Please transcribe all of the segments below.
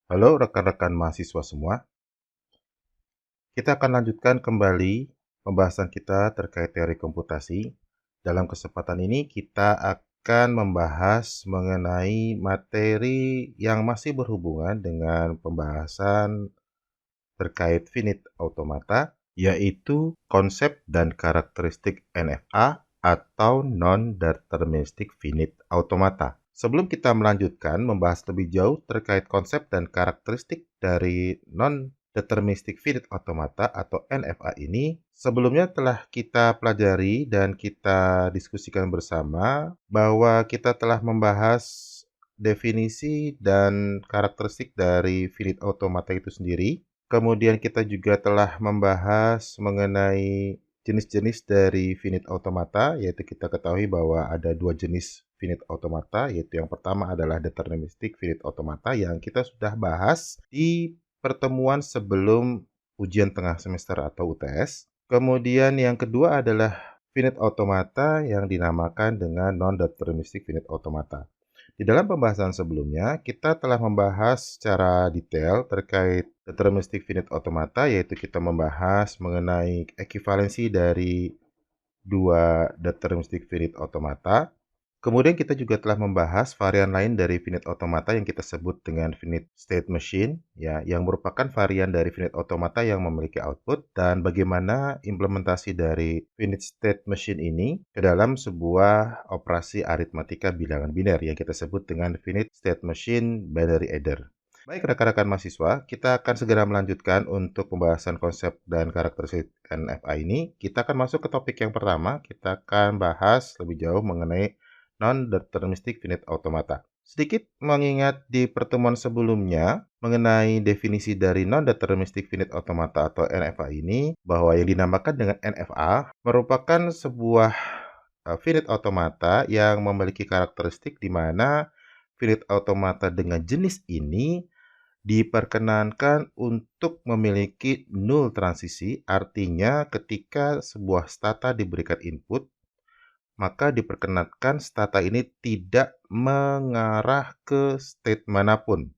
Halo rekan-rekan mahasiswa semua, kita akan lanjutkan kembali pembahasan kita terkait teori komputasi. Dalam kesempatan ini kita akan membahas mengenai materi yang masih berhubungan dengan pembahasan terkait finite automata, yaitu konsep dan karakteristik NFA atau non-deterministic finite automata. Sebelum kita melanjutkan membahas lebih jauh terkait konsep dan karakteristik dari non-deterministic finite automata atau NFA ini, sebelumnya telah kita pelajari dan kita diskusikan bersama bahwa kita telah membahas definisi dan karakteristik dari finite automata itu sendiri. Kemudian kita juga telah membahas mengenai jenis-jenis dari finite automata, yaitu kita ketahui bahwa ada dua jenis finite automata, yaitu yang pertama adalah deterministic finite automata yang kita sudah bahas di pertemuan sebelum ujian tengah semester atau UTS. Kemudian yang kedua adalah finite automata yang dinamakan dengan non-deterministic finite automata. Di dalam pembahasan sebelumnya, kita telah membahas secara detail terkait deterministic finite automata, yaitu kita membahas mengenai ekivalensi dari dua deterministic finite automata. Kemudian kita juga telah membahas varian lain dari finite automata yang kita sebut dengan finite state machine, ya, yang merupakan varian dari finite automata yang memiliki output dan bagaimana implementasi dari finite state machine ini ke dalam sebuah operasi aritmatika bilangan biner yang kita sebut dengan finite state machine binary adder. Baik rekan-rekan mahasiswa, kita akan segera melanjutkan untuk pembahasan konsep dan karakteristik NFA ini. Kita akan masuk ke topik yang pertama. Kita akan bahas lebih jauh mengenai non-deterministic finite automata. Sedikit mengingat di pertemuan sebelumnya mengenai definisi dari non-deterministic finite automata atau NFA ini, bahwa yang dinamakan dengan NFA merupakan sebuah finite automata yang memiliki karakteristik di mana finite automata dengan jenis ini diperkenankan untuk memiliki null transisi, artinya ketika sebuah stata diberikan input, maka diperkenankan stata ini tidak mengarah ke state manapun.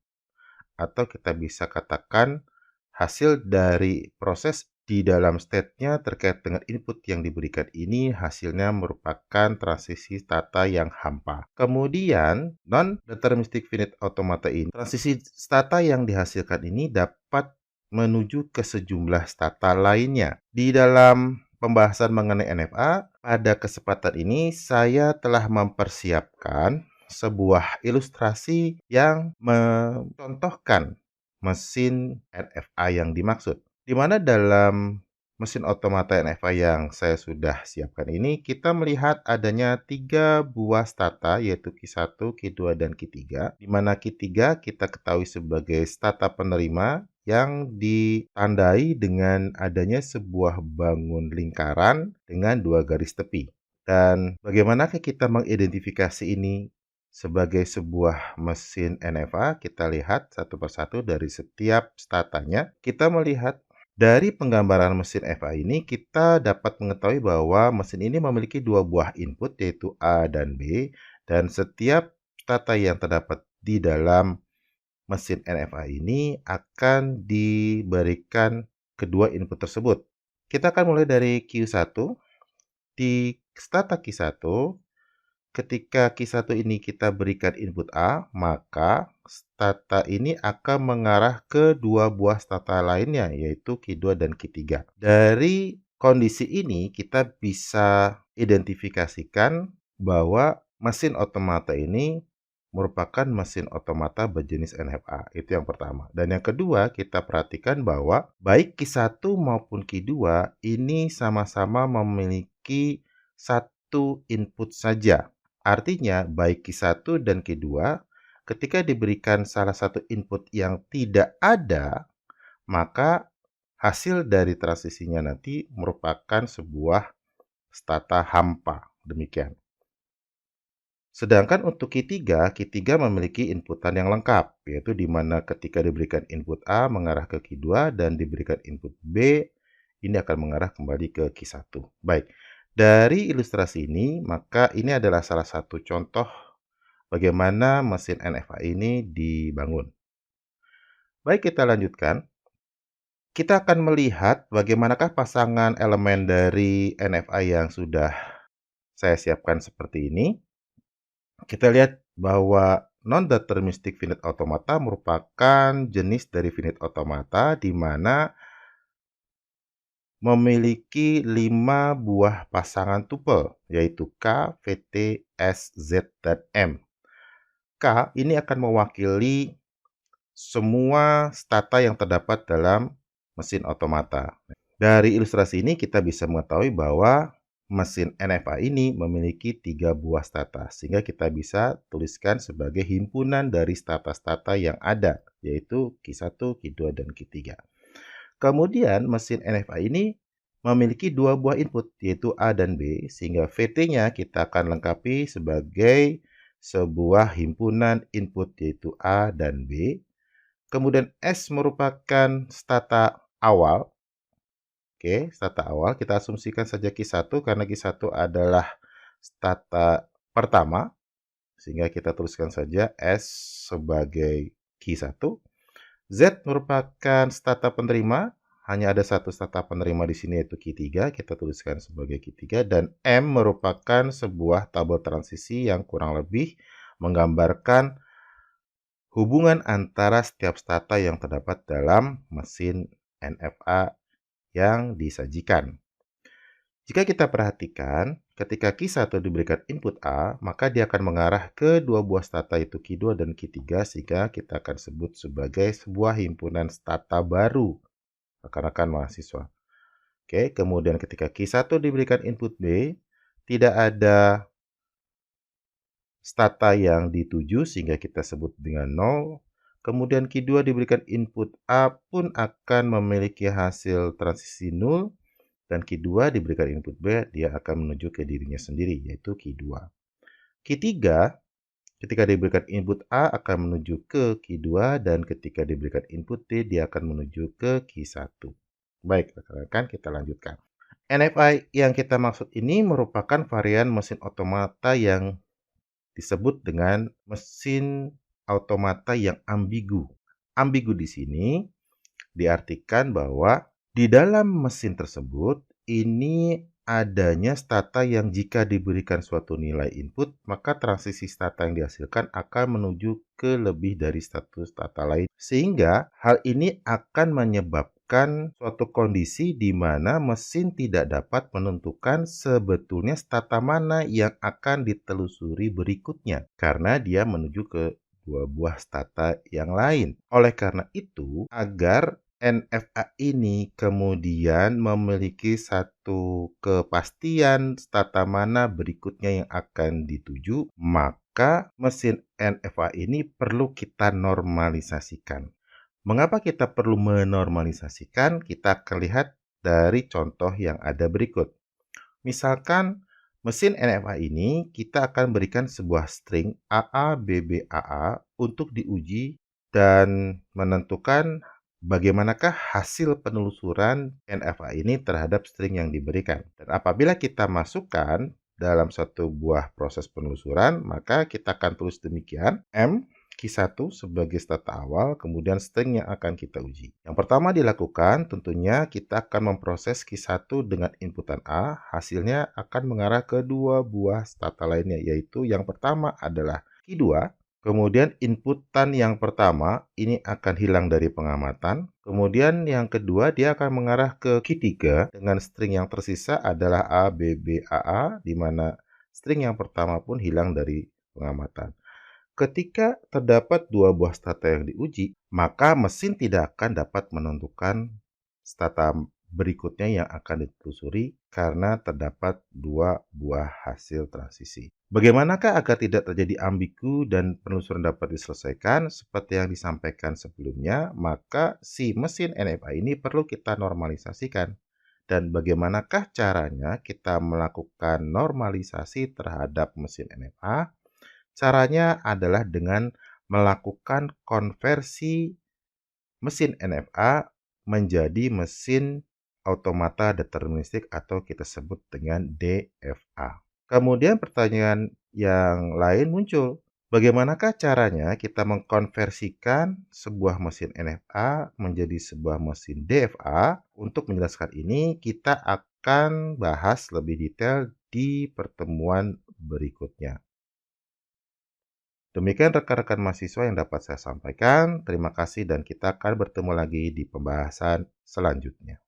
Atau kita bisa katakan hasil dari proses di dalam state-nya terkait dengan input yang diberikan ini hasilnya merupakan transisi stata yang hampa. Kemudian, non-deterministic finite automata ini, transisi stata yang dihasilkan ini dapat menuju ke sejumlah stata lainnya. Di dalam pembahasan mengenai NFA, pada kesempatan ini saya telah mempersiapkan sebuah ilustrasi yang mencontohkan mesin NFA yang dimaksud. Di mana dalam mesin otomata NFA yang saya sudah siapkan ini, kita melihat adanya 3 buah stata, yaitu Q1, Q2, dan Q3. Di mana Q3 kita ketahui sebagai stata penerima yang ditandai dengan adanya sebuah bangun lingkaran dengan 2 garis tepi. Dan bagaimanakah kita mengidentifikasi ini sebagai sebuah mesin NFA? Kita lihat satu persatu dari setiap statanya. Kita melihat dari penggambaran mesin FA ini, kita dapat mengetahui bahwa mesin ini memiliki 2 buah input, yaitu A dan B, dan setiap stata yang terdapat di dalam mesin NFA ini akan diberikan kedua input tersebut. Kita akan mulai dari Q1. Di stata Q1, ketika Q1 ini kita berikan input A, maka stata ini akan mengarah ke 2 buah stata lainnya, yaitu Q2 dan Q3. Dari kondisi ini, kita bisa identifikasikan bahwa mesin otomata ini merupakan mesin otomata berjenis NFA. Itu yang pertama. Dan yang kedua, kita perhatikan bahwa baik Q1 maupun Q2 ini sama-sama memiliki satu input saja. Artinya, baik Q1 dan Q2, ketika diberikan salah satu input yang tidak ada, maka hasil dari transisinya nanti merupakan sebuah stata hampa. Demikian. Sedangkan untuk Q3 memiliki inputan yang lengkap, yaitu di mana ketika diberikan input A mengarah ke Q2 dan diberikan input B, ini akan mengarah kembali ke Q1. Baik, dari ilustrasi ini, maka ini adalah salah satu contoh bagaimana mesin NFA ini dibangun. Baik, kita lanjutkan. Kita akan melihat bagaimanakah pasangan elemen dari NFA yang sudah saya siapkan seperti ini. Kita lihat bahwa non-deterministic finite automata merupakan jenis dari finite automata di mana memiliki 5 buah pasangan tupel, yaitu K, VT, S, Z, dan M. K ini akan mewakili semua stata yang terdapat dalam mesin otomata. Dari ilustrasi ini kita bisa mengetahui bahwa mesin NFA ini memiliki 3 buah stata, sehingga kita bisa tuliskan sebagai himpunan dari stata-stata yang ada, yaitu Q1, Q2, dan Q3. Kemudian mesin NFA ini memiliki 2 buah input, yaitu A dan B, sehingga VT-nya kita akan lengkapi sebagai sebuah himpunan input, yaitu A dan B. Kemudian S merupakan stata awal. Oke, stata awal kita asumsikan saja Q1 karena Q1 adalah stata pertama, sehingga kita tuliskan saja S sebagai Q1. Z merupakan stata penerima, hanya ada satu stata penerima di sini yaitu Q3, kita tuliskan sebagai Q3, dan M merupakan sebuah tabel transisi yang kurang lebih menggambarkan hubungan antara setiap stata yang terdapat dalam mesin NFA yang disajikan. Jika kita perhatikan, ketika Q1 diberikan input A, maka dia akan mengarah ke 2 buah stata yaitu Q2 dan Q3, sehingga kita akan sebut sebagai sebuah himpunan stata baru rekan-rekan mahasiswa. Oke, kemudian ketika Q1 diberikan input B, tidak ada stata yang dituju sehingga kita sebut dengan 0. Kemudian Q2 diberikan input A pun akan memiliki hasil transisi 0. Dan Q2 diberikan input B, dia akan menuju ke dirinya sendiri, yaitu Q2. Q3, ketika diberikan input A akan menuju ke Q2, dan ketika diberikan input D, dia akan menuju ke Q1. Baik, rekan-rekan, kita lanjutkan. NFI yang kita maksud ini merupakan varian mesin otomata yang disebut dengan mesin otomata yang ambigu. Ambigu di sini diartikan bahwa di dalam mesin tersebut, ini adanya stata yang jika diberikan suatu nilai input, maka transisi stata yang dihasilkan akan menuju ke lebih dari satu stata lain. Sehingga hal ini akan menyebabkan suatu kondisi di mana mesin tidak dapat menentukan sebetulnya stata mana yang akan ditelusuri berikutnya, karena dia menuju ke 2 buah stata yang lain. Oleh karena itu, agar NFA ini kemudian memiliki satu kepastian stata mana berikutnya yang akan dituju, maka mesin NFA ini perlu kita normalisasikan. Mengapa kita perlu menormalisasikan? Kita akan lihat dari contoh yang ada berikut. Misalkan mesin NFA ini kita akan berikan sebuah string AA, BB, AA untuk diuji dan menentukan bagaimanakah hasil penelusuran NFA ini terhadap string yang diberikan. Dan apabila kita masukkan dalam satu buah proses penelusuran, maka kita akan tulis demikian, M Q1 sebagai stata awal, kemudian string yang akan kita uji. Yang pertama dilakukan, tentunya kita akan memproses Q1 dengan inputan A, hasilnya akan mengarah ke 2 buah stata lainnya, yaitu yang pertama adalah Q2, kemudian inputan yang pertama ini akan hilang dari pengamatan. Kemudian yang kedua dia akan mengarah ke Q3 dengan string yang tersisa adalah A, B, B, AA, di mana string yang pertama pun hilang dari pengamatan. Ketika terdapat 2 buah stata yang diuji, maka mesin tidak akan dapat menentukan stata berikutnya yang akan ditelusuri karena terdapat 2 buah hasil transisi. Bagaimanakah agar tidak terjadi ambigu dan penelusuran dapat diselesaikan? Seperti yang disampaikan sebelumnya, maka si mesin NFA ini perlu kita normalisasikan. Dan bagaimanakah caranya kita melakukan normalisasi terhadap mesin NFA? Caranya adalah dengan melakukan konversi mesin NFA menjadi mesin automata deterministik atau kita sebut dengan DFA. Kemudian pertanyaan yang lain muncul, Bagaimanakah caranya kita mengkonversikan sebuah mesin NFA menjadi sebuah mesin DFA? Untuk menjelaskan ini, kita akan bahas lebih detail di pertemuan berikutnya. Demikian rekan-rekan mahasiswa yang dapat saya sampaikan. Terima kasih dan kita akan bertemu lagi di pembahasan selanjutnya.